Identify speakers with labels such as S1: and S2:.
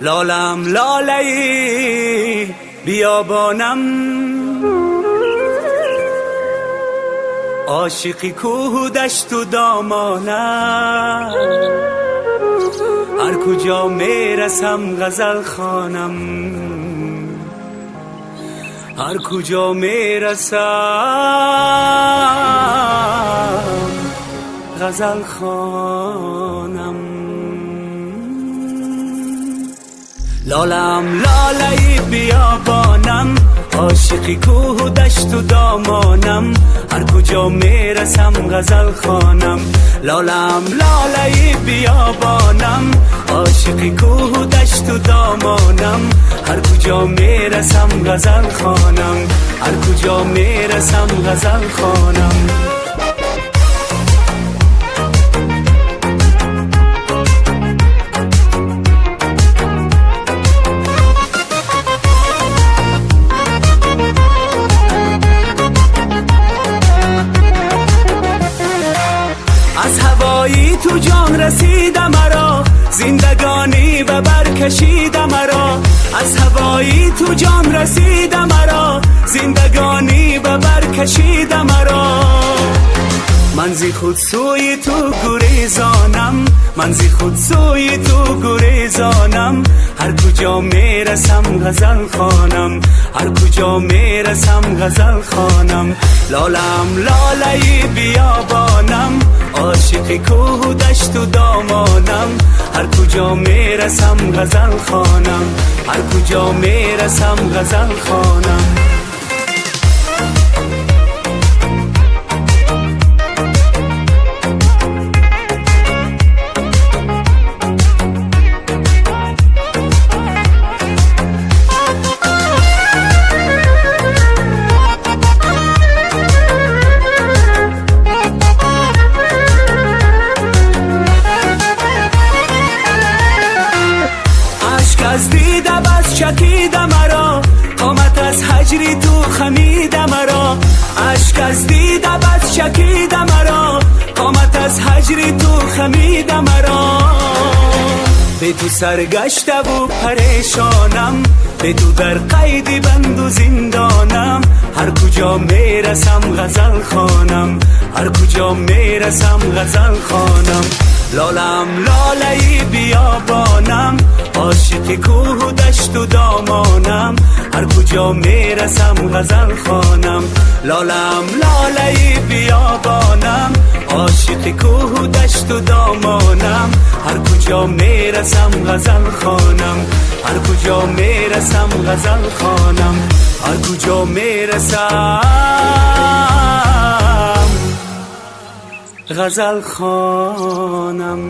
S1: لالم لاله‌ای بیابانم، عاشقی کوه دشت و دامانم، هر کجا میرسم غزل خوانم، هر کجا میرسم غزل خوانم. لالم لاله‌ای بیابانم، عاشقی کوه و دشت و دامانم، هر کجا میرسم غزل خوانم. لالم لاله‌ای بیابانم، عاشقی کوه و دشت و دامانم، هر کجا میرسم غزل خوانم، هر کجا میرسم غزل خوانم. از هوایی تو جان رسیدم مرا، زندگانی به بر کشیدم مرا. از هوایی تو جان رسیدم مرا، زندگانی به بر کشیدم مرا. من زی خود سوی تو گریزانم، من زی خود سوی تو گریزانم، هر کجا میرسم غزل خوانم، هر کجا میرسم غزل خوانم. لالم لاله‌ای بیابانم، عاشقی کوه و دشت و دامانم، هر کجا میرسم غزل خوانم، هر کجا میرسم غزل خوانم. از دیده بس چکیده مرا، قامت از هجری تو خمیده مرا. عشق از دیده بس چکیده مرا، قامت از هجری تو خمیده مرا. به تو سرگشته و پریشانم، به تو در قید بند و زندانم، هر کجا میرسم غزل خوانم، هر کجا میرسم غزل خوانم. لالم لاله‌ای بیابانم، عاشقی کوه و دشت و دامانم، هر کجا میرسم غزل خوانم. لالم لاله‌ای بیابانم، عاشقی کوه و دشت و دامانم، هر کجا میرسم غزل خوانم، هر کجا میرسم غزل خوانم، هر کجا میرسم غزل خوانم.